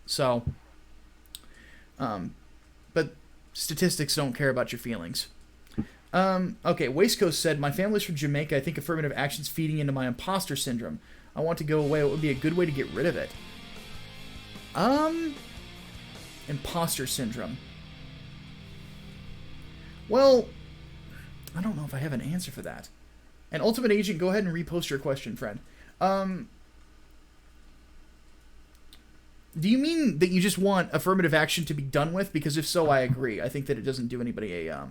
So, but statistics don't care about your feelings. Okay, Waistcoast said, my family's from Jamaica. I think affirmative action's feeding into my imposter syndrome. I want to go away. What would be a good way to get rid of it? Imposter syndrome. Well, I don't know if I have an answer for that. And Ultimate Agent, go ahead and repost your question, friend. Do you mean that you just want affirmative action to be done with? Because if so, I agree. I think that it doesn't do anybody I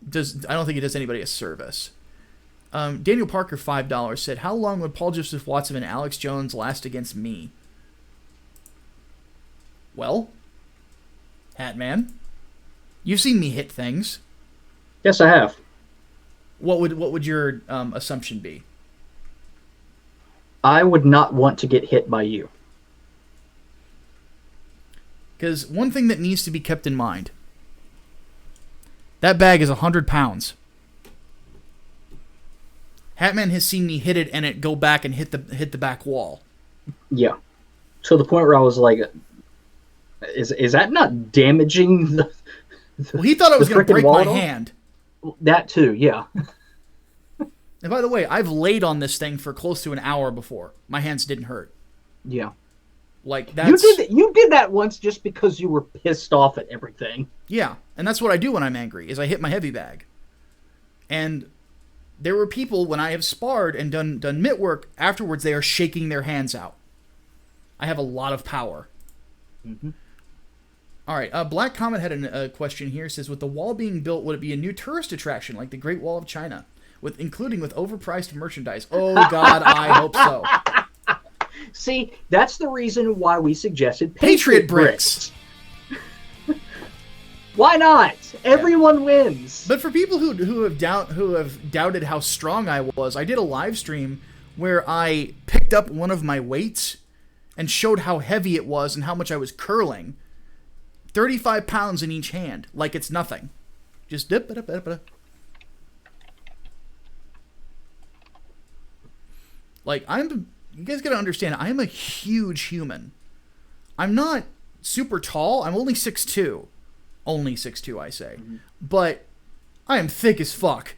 don't think it does anybody a service. Daniel Parker, $5, said, how long would Paul Joseph Watson and Alex Jones last against me? Well, Hatman, you've seen me hit things. Yes, I have. What would your assumption be? I would not want to get hit by you. Because one thing that needs to be kept in mind, that bag is 100 pounds. Hatman has seen me hit it and it go back and hit the back wall. Yeah. To the point where I was like, is that not damaging the well, he thought I was going to break my hand. That too, yeah. And by the way, I've laid on this thing for close to an hour before. My hands didn't hurt. Yeah. Like that's you did that once just because you were pissed off at everything. Yeah, and that's what I do when I'm angry, is I hit my heavy bag. And there were people, when I have sparred and done mitt work, afterwards they are shaking their hands out. I have a lot of power. Mm-hmm. All right, Black Comet had a question here. It says, with the wall being built, would it be a new tourist attraction like the Great Wall of China, including with overpriced merchandise? Oh, God, I hope so. See, that's the reason why we suggested Patriot bricks. Why not? Everyone wins. But for people who have doubted how strong I was, I did a live stream where I picked up one of my weights and showed how heavy it was and how much I was curling. 35 pounds in each hand, like it's nothing. Just dip it up. Like you guys gotta understand, I am a huge human. I'm not super tall. I'm only 6'2". Only 6'2", I say. Mm-hmm. But I am thick as fuck.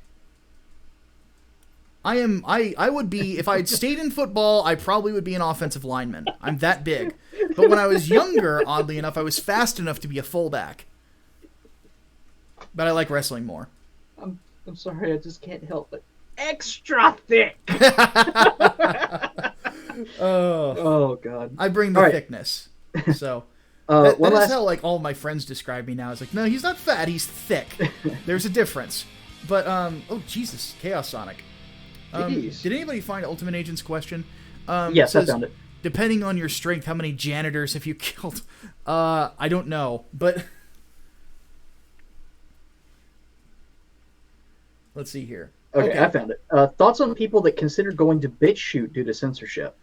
I would be, if I had stayed in football, I probably would be an offensive lineman. I'm that big. But when I was younger, oddly enough, I was fast enough to be a fullback. But I like wrestling more. I'm sorry, I just can't help it. Extra thick. Oh God. I bring the thickness. So that is how like all my friends describe me now. It's like, no, he's not fat, he's thick. There's a difference. But oh Jesus, Chaos Sonic. Did anybody find Ultimate Agent's question? Yes, I found it. Depending on your strength, how many janitors have you killed? I don't know, but let's see here. Okay, I found it. Thoughts on people that consider going to BitChute due to censorship?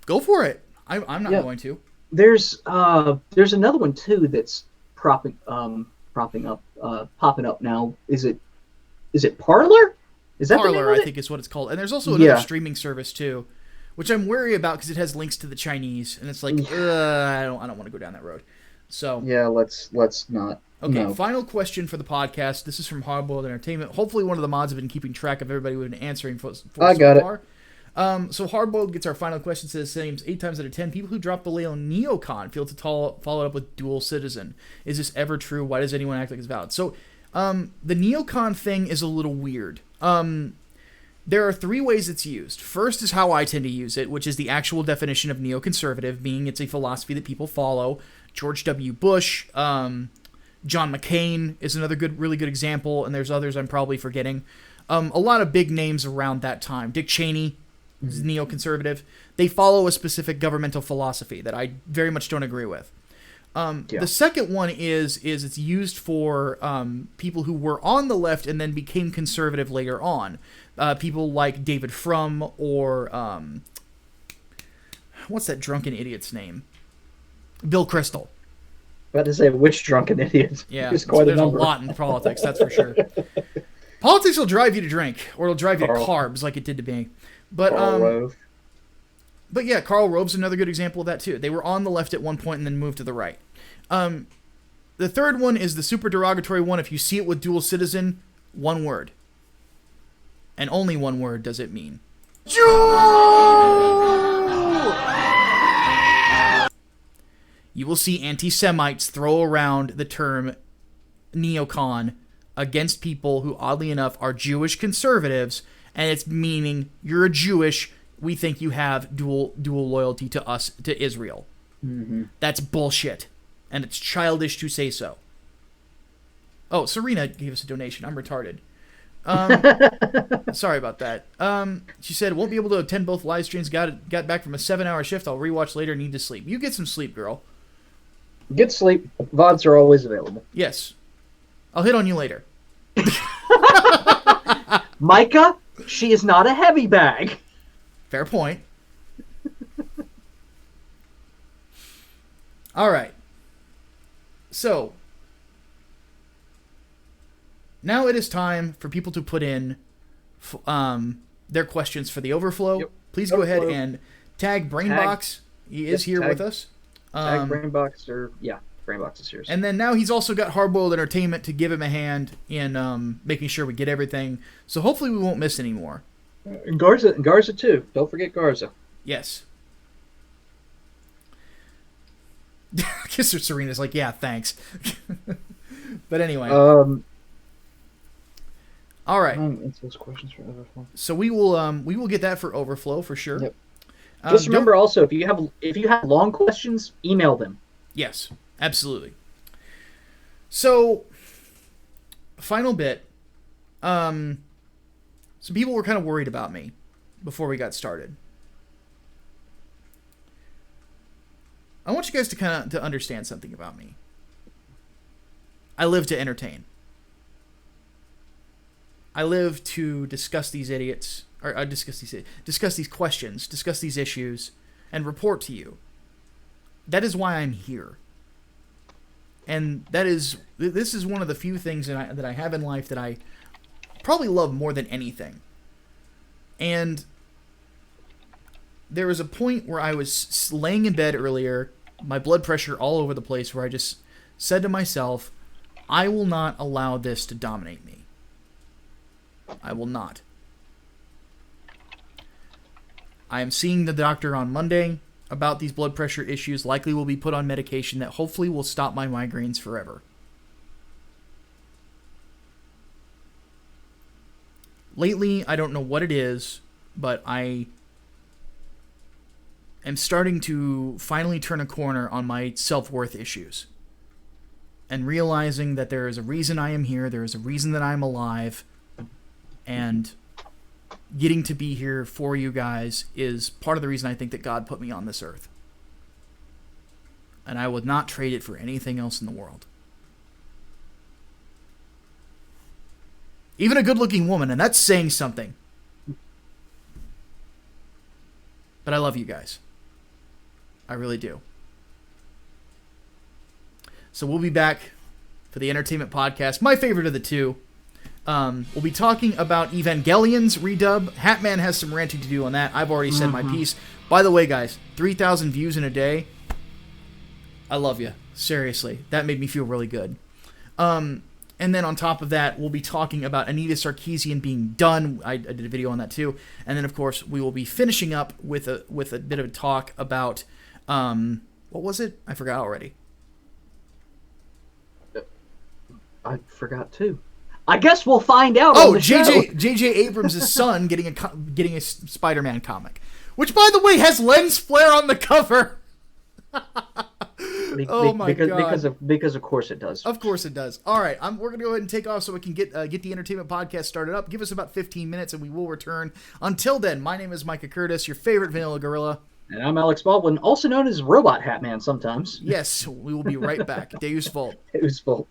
Go for it. I'm not going to. There's another one too that's popping up now. Is it Parler? Is that Parler? I think is what it's called. And there's also another streaming service too, which I'm wary about because it has links to the Chinese, and it's like, I don't want to go down that road. So yeah, let's not. Okay, no. Final question for the podcast. This is from Hardboiled Entertainment. Hopefully, one of the mods have been keeping track of everybody we've been answering for so far. So Hardboiled gets our final question. Says 8 times out of 10, people who drop the label neocon feel to follow it up with dual citizen. Is this ever true? Why does anyone act like it's valid? So the neocon thing is a little weird. There are 3 ways it's used. First is how I tend to use it, which is the actual definition of neoconservative, being it's a philosophy that people follow. George W. Bush, John McCain is another really good example, and there's others I'm probably forgetting. A lot of big names around that time. Dick Cheney is neoconservative. They follow a specific governmental philosophy that I very much don't agree with. The second one is it's used for people who were on the left and then became conservative later on. People like David Frum or what's that drunken idiot's name? Bill Kristol. About to say, which drunken idiot? Yeah, there's a lot in politics, that's for sure. Politics will drive you to drink, or it'll drive you to carbs, like it did to me. But Karl Rove. But yeah, Karl Rove's another good example of that too. They were on the left at one point and then moved to the right. The third one is the super derogatory one. If you see it with dual citizen, one word, and only one word does it mean. Jew! You will see anti-Semites throw around the term neocon against people who, oddly enough, are Jewish conservatives, and it's meaning you're a Jewish, we think you have dual loyalty to us, to Israel. Mm-hmm. That's bullshit, and it's childish to say so. Oh, Serena gave us a donation. I'm retarded. Sorry about that. She said, won't be able to attend both live streams. Got back from a 7-hour shift. I'll rewatch later. Need to sleep. You get some sleep, girl. Get sleep. VODs are always available. Yes. I'll hit on you later. Micah, she is not a heavy bag. Fair point. All right. So, now it is time for people to put in their questions for the overflow. Yep. Please go ahead and tag Brainbox. He is here with us. Tag Brainbox, Brainbox is here. And then now he's also got Hardboiled Entertainment to give him a hand in making sure we get everything. So hopefully we won't miss any more. And Garza too. Don't forget Garza. Yes. Kisser Serena's like, yeah, thanks. But anyway. All right. Answer those questions for overflow. So we will get that for overflow for sure. Yep. Just remember also, if you have long questions, email them. Yes, absolutely. So, final bit. Some people were kind of worried about me before we got started. I want you guys to understand something about me. I live to entertain. I live to discuss these idiots, or discuss these questions, discuss these issues, and report to you. That is why I'm here. And this is one of the few things that I have in life that I probably love more than anything. And there was a point where I was laying in bed earlier, my blood pressure all over the place, where I just said to myself, I will not allow this to dominate me. I will not. I am seeing the doctor on Monday about these blood pressure issues. Likely will be put on medication that hopefully will stop my migraines forever. Lately, I don't know what it is, but I am starting to finally turn a corner on my self-worth issues. And realizing that there is a reason I am here, there is a reason that I'm alive, and getting to be here for you guys is part of the reason I think that God put me on this earth. And I would not trade it for anything else in the world. Even a good-looking woman, and that's saying something. But I love you guys. I really do. So we'll be back for the entertainment podcast, my favorite of the two. We'll be talking about Evangelion's redub. Hatman has some ranting to do on that. I've already said my piece. By the way, guys, 3,000 views in a day. I love you. Seriously. That made me feel really good. And then on top of that, we'll be talking about Anita Sarkeesian being done. I did a video on that too. And then, of course, we will be finishing up with a bit of a talk about, what was it? I forgot already. I forgot too. I guess we'll find out. Oh, J.J. Abrams' son getting a Spider-Man comic, which, by the way, has lens flare on the cover. Oh my god! Because of course it does. Of course it does. All right, we're gonna go ahead and take off so we can get the entertainment podcast started up. Give us about 15 minutes and we will return. Until then, my name is Micah Curtis, your favorite vanilla gorilla, and I'm Alex Baldwin, also known as Robot Hatman sometimes. Yes, we will be right back. Deus Vult. Deus Vult.